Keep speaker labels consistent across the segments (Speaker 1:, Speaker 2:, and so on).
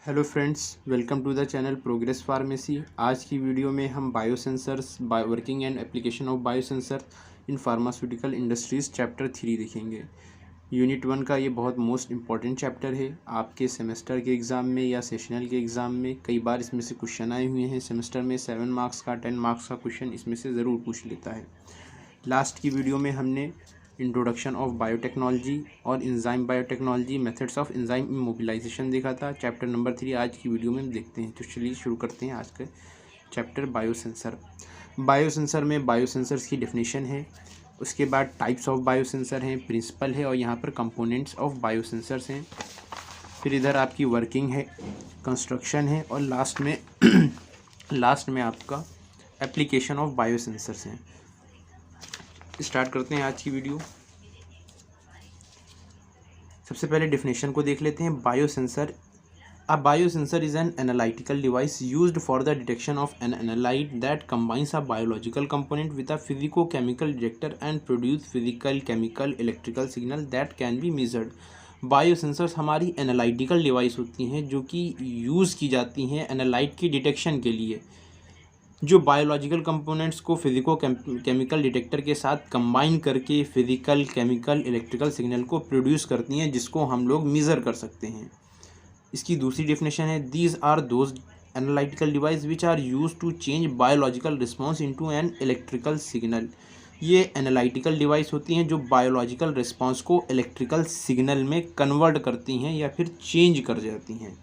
Speaker 1: Hello friends, welcome to the channel progress pharmacy. आज की video में हम biosensors working and application of biosensor in pharmaceutical industries chapter 3 देखेंगे। Unit 1 का ये बहुत मोस्ट इंपॉर्टेंट चैप्टर है। आपके सेमेस्टर के एग्ज़ाम में या सेशनल के एग्ज़ाम में कई बार इसमें से क्वेश्चन आए हुए हैं। सेमेस्टर में 7 मार्क्स का 10 मार्क्स का क्वेश्चन इसमें से ज़रूर पूछ लेता है। लास्ट की वीडियो में हमने इंट्रोडक्शन ऑफ बायोटेक्नोलॉजी और enzyme biotechnology methods of enzyme immobilization देखा था। चैप्टर नंबर 3 आज की वीडियो में हम देखते हैं। तो चलिए शुरू करते हैं आज का चैप्टर बायोसेंसर। बायोसेंसर में बायोसेंसर्स की डेफिनेशन है, उसके बाद टाइप्स ऑफ बायोसेंसर हैं, प्रिंसिपल है और यहाँ पर कंपोनेंट्स ऑफ बायोसेंसर्स हैं। फिर इधर आपकी वर्किंग है, कंस्ट्रक्शन है और लास्ट में आपका एप्लीकेशन ऑफ बायोसेंसर्स हैं। स्टार्ट करते हैं आज की वीडियो। सबसे पहले डेफिनेशन को देख लेते हैं। Biosensor, a biosensor is an analytical device used for the detection of an analyte that combines a biological component with a physico chemical detector and produce physical chemical electrical signal that can be measured. Biosensors हमारी analytical device होती हैं जो कि use की जाती हैं analyte की detection के लिए, जो बायोलॉजिकल कंपोनेंट्स को फिजिको केमिकल डिटेक्टर के साथ कंबाइन करके फिजिकल केमिकल इलेक्ट्रिकल सिग्नल को प्रोड्यूस करती हैं, जिसको हम लोग मेज़र कर सकते हैं। इसकी दूसरी डेफिनेशन है, these are those analytical device which are use to change biological response into an electrical signal. ये एनालिटिकल डिवाइस होती हैं जो बायोलॉजिकल रिस्पॉन्स को इलेक्ट्रिकल सिग्नल में कन्वर्ट करती हैं या फिर चेंज कर जाती हैं।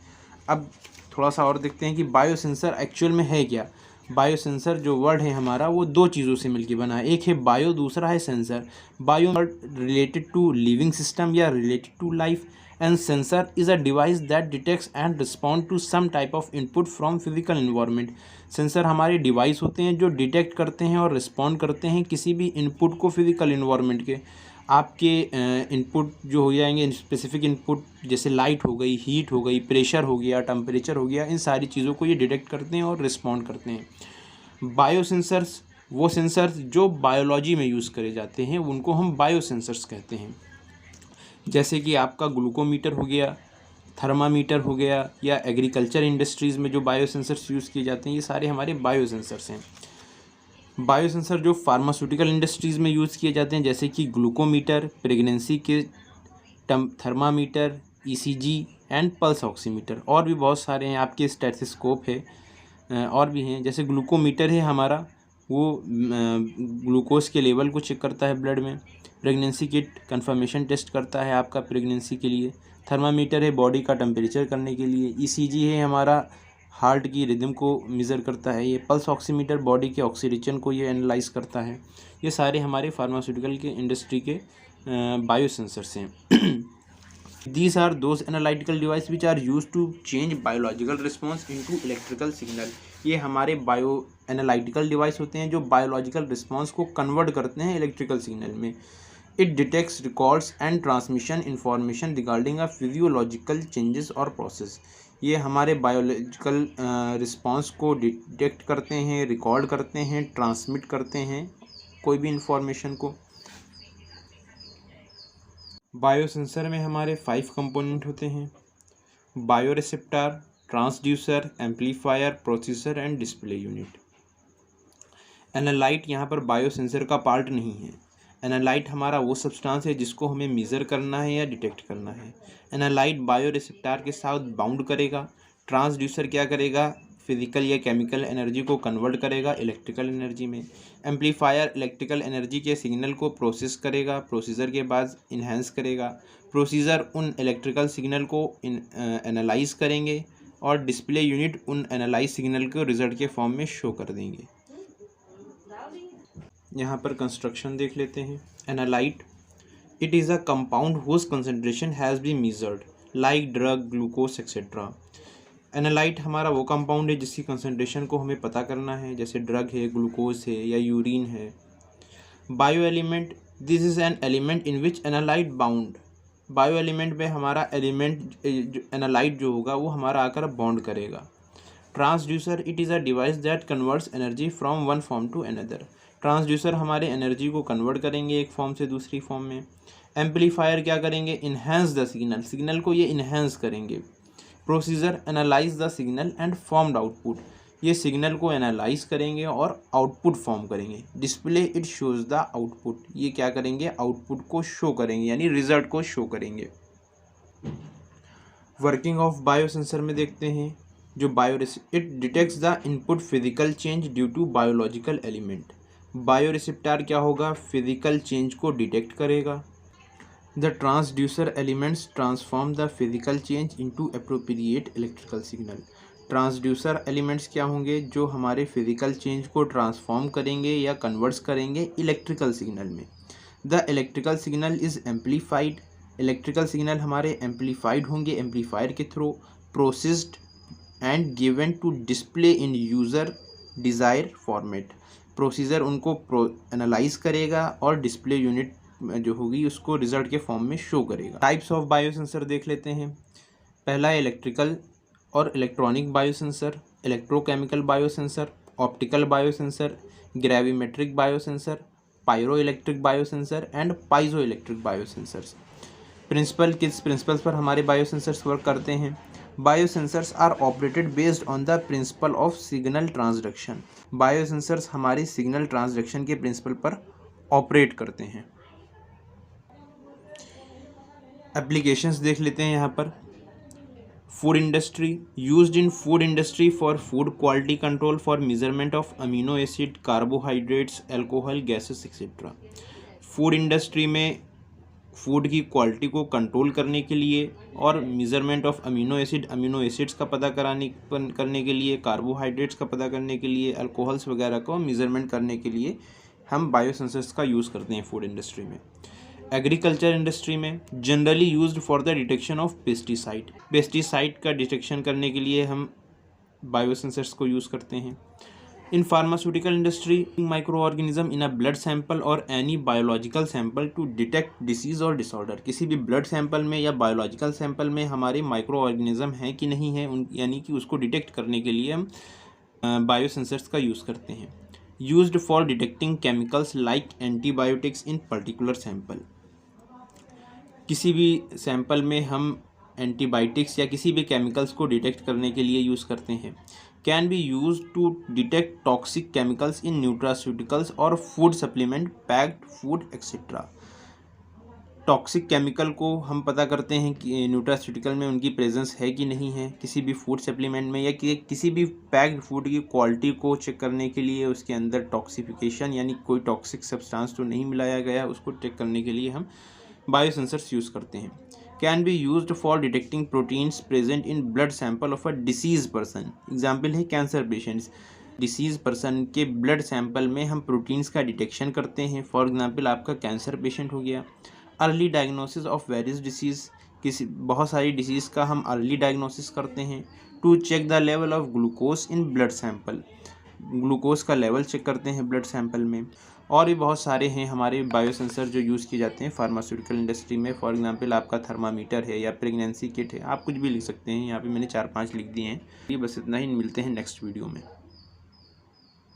Speaker 1: अब थोड़ा सा और देखते हैं कि बायोसेंसर एक्चुअल में है क्या। बायोसेंसर जो वर्ड है हमारा वो दो चीज़ों से मिलकर बना है, एक है बायो, दूसरा है sensor. Bio related to living system या related to life, and sensor is a device that detects and respond to some type of input from physical environment. Sensor हमारे डिवाइस होते हैं जो डिटेक्ट करते हैं और रिस्पॉन्ड करते हैं किसी भी इनपुट को फिजिकल इन्वायरमेंट के। आपके इनपुट जो हो जाएंगे स्पेसिफिक इनपुट, जैसे लाइट हो गई, हीट हो गई, प्रेशर हो गया, टेम्परेचर हो गया, इन सारी चीज़ों को ये डिटेक्ट करते हैं और रिस्पॉन्ड करते हैं। बायोसेंसर्स, वो सेंसर्स जो बायोलॉजी में यूज़ करे जाते हैं उनको हम बायोसेंसर्स कहते हैं। जैसे कि आपका ग्लूकोमीटर हो गया, थर्मामीटर हो गया, या एग्रीकल्चर इंडस्ट्रीज़ में जो बायोसेंसर्स यूज़ किए जाते हैं, ये सारे हमारे बायोसेंसर्स हैं। बायोसेंसर जो फार्मास्यूटिकल इंडस्ट्रीज़ में यूज़ किए जाते हैं, जैसे कि ग्लूकोमीटर, प्रेगनेंसी के thermometer, ECG and pulse oximeter, और भी बहुत सारे हैं। आपके स्टेथोस्कोप है और भी हैं। जैसे ग्लूकोमीटर है हमारा, वो ग्लूकोज के लेवल को चेक करता है ब्लड में। प्रेगनेंसी किट कंफर्मेशन टेस्ट करता है आपका प्रेगनेंसी के लिए। थर्मामीटर है बॉडी का टेम्परेचर करने के लिए। ईसीजी है हमारा हार्ट की रिदम को मेज़र करता है। ये पल्स ऑक्सीमीटर बॉडी के ऑक्सीजन को ये एनालाइज करता है। ये सारे हमारे फार्मास्यूटिकल के इंडस्ट्री के बायोसेंसर्स हैं। These are those analytical devices which are used to change biological response into electrical signal। ये हमारे बायो एनालिटिकल डिवाइस होते हैं जो बायोलॉजिकल रिस्पॉन्स को कन्वर्ट करते हैं इलेक्ट्रिकल सिग्नल में। It detects, records and transmission information regarding a physiological changes और प्रोसेस। ये हमारे बायोलॉजिकल रिस्पॉन्स को डिटेक्ट करते हैं, रिकॉर्ड करते हैं, ट्रांसमिट करते हैं कोई भी इंफॉर्मेशन को। बायोसेंसर में हमारे 5 कंपोनेंट होते हैं: bioreceptor, transducer, amplifier, processor and display unit. Analyte यहाँ पर बायोसेंसर का पार्ट नहीं है। एनालाइट हमारा वो सब्सटेंस है जिसको हमें मेज़र करना है या डिटेक्ट करना है। एनालाइट बायोरिसेप्टर के साथ बाउंड करेगा। ट्रांसड्यूसर क्या करेगा, फिजिकल या केमिकल एनर्जी को कन्वर्ट करेगा इलेक्ट्रिकल एनर्जी में। एम्पलीफायर इलेक्ट्रिकल एनर्जी के सिग्नल को प्रोसेस करेगा, प्रोसीजर के बाद इन्हेंस करेगा। प्रोसीजर उन इलेक्ट्रिकल सिग्नल को एनालाइज करेंगे और डिस्प्ले यूनिट उन एनालाइज सिग्नल को रिजल्ट के फॉर्म में शो कर देंगे। यहाँ पर कंस्ट्रक्शन देख लेते हैं। Analyte, it is a compound whose concentration has been measured like drug, glucose etcetera. Analyte हमारा वो कंपाउंड है जिसकी कंसंट्रेशन को हमें पता करना है, जैसे ड्रग है, ग्लूकोज है या यूरिन है। Bio element, this is an element in which analyte bound. Bio element में हमारा एलिमेंट एनालाइट जो होगा वो हमारा आकर बॉन्ड करेगा। Transducer, it is a device that converts energy from one form to another. Transducer हमारे एनर्जी को कन्वर्ट करेंगे एक फॉर्म से दूसरी फॉर्म में। एम्पलीफायर क्या करेंगे, इन्हेंस द सिग्नल, सिग्नल को ये इन्हेंस करेंगे। Procedure analyse the signal and formed output, ये सिग्नल को एनालाइज करेंगे और आउटपुट फॉर्म करेंगे। Display it shows the output, ये क्या करेंगे, आउटपुट को शो करेंगे यानी रिजल्ट को शो करेंगे। वर्किंग ऑफ बायोसेंसर में देखते हैं, जो it detects the input physical change due to biological element. Bioreceptor क्या होगा, फिजिकल चेंज को डिटेक्ट करेगा। The transducer elements transform the physical change into appropriate electrical signal. Transducer elements क्या होंगे, जो हमारे फिजिकल चेंज को ट्रांसफॉर्म करेंगे या कन्वर्ट्स करेंगे इलेक्ट्रिकल सिग्नल में। The electrical signal is amplified, electrical signal हमारे एम्पलीफाइड होंगे एम्पलीफायर के through, processed and given to display in user desire format. Procedure उनको एनालाइज करेगा और डिस्प्ले यूनिट जो होगी उसको रिजल्ट के फॉर्म में शो करेगा। टाइप्स ऑफ बायोसेंसर देख लेते हैं। पहला है इलेक्ट्रिकल और electronic biosensor, electrochemical biosensor, optical biosensor, gravimetric biosensor, pyroelectric biosensor and piezoelectric biosensors. किस प्रिंसिपल्स पर हमारे बायोसेंसर्स वर्क करते हैं। Biosensors are operated based on the principle of signal transduction. Biosensors हमारे सिग्नल ट्रांसडक्शन के principle पर operate करते हैं। एप्लीकेशंस देख लेते हैं यहाँ पर। Food industry, used in food industry for food quality control for measurement of amino acid, carbohydrates, alcohol, gases etcetera. Food industry में फूड की क्वालिटी को कंट्रोल करने के लिए और मेजरमेंट ऑफ अमीनो एसिड्स का पता करने के लिए, कार्बोहाइड्रेट्स का पता करने के लिए, अल्कोहल्स वगैरह को मेजरमेंट करने के लिए हम बायोसेंसर्स का यूज़ करते हैं फूड इंडस्ट्री में। एग्रीकल्चर इंडस्ट्री में generally used for the detection of pesticide का डिटेक्शन करने के लिए हम बायोसेंसर्स को यूज़ करते हैं। In pharmaceutical industry, microorganism in a blood sample और any biological sample to detect disease और डिसऑर्डर। किसी भी ब्लड सैंपल में या बायोलॉजिकल सैंपल में हमारे माइक्रो ऑर्गेनिज्म हैं कि नहीं है, यानी कि उसको डिटेक्ट करने के लिए हम बायोसेंसर्स का यूज़ करते हैं। Used for detecting chemicals like antibiotics in particular sample. किसी भी सैंपल में हम एंटीबायोटिक्स या किसी भी केमिकल्स को डिटेक्ट करने के लिए यूज़ करते हैं। Can be use to detect toxic chemicals in nutraceuticals और food supplement, packed food etcetera. Toxic chemical को हम पता करते हैं कि न्यूट्रास्यूटिकल में उनकी प्रेजेंस है कि नहीं है, किसी भी फूड सप्लीमेंट में, या किसी भी पैक्ड फूड की क्वालिटी को चेक करने के लिए उसके अंदर टॉक्सिफिकेशन यानी कोई टॉक्सिक सब्सटेंस तो नहीं मिलाया गया, उसको चेक करने के लिए हम बायोसेंसर्स यूज़ करते हैं। Can be used for detecting proteins present in blood sample of a disease person. Example है कैंसर पेशेंट्स। डिसीज पर्सन के ब्लड सैंपल में हम प्रोटीन्स का डिटेक्शन करते हैं। फॉर एग्जाम्पल आपका कैंसर पेशेंट हो गया। Early diagnosis of various disease, बहुत सारी डिसीज़ का हम अर्ली डायग्नोसिस करते हैं। To check the level of glucose in blood sample, glucose का लेवल चेक करते हैं ब्लड सैंपल में। और भी बहुत सारे हैं हमारे बायोसेंसर जो यूज़ किए जाते हैं फार्मास्यूटिकल इंडस्ट्री में। फॉर एग्जांपल आपका थर्मामीटर है या प्रेगनेंसी किट है, आप कुछ भी लिख सकते हैं। यहाँ पे मैंने 4-5 लिख दिए हैं। ये बस इतना ही, मिलते हैं नेक्स्ट वीडियो में।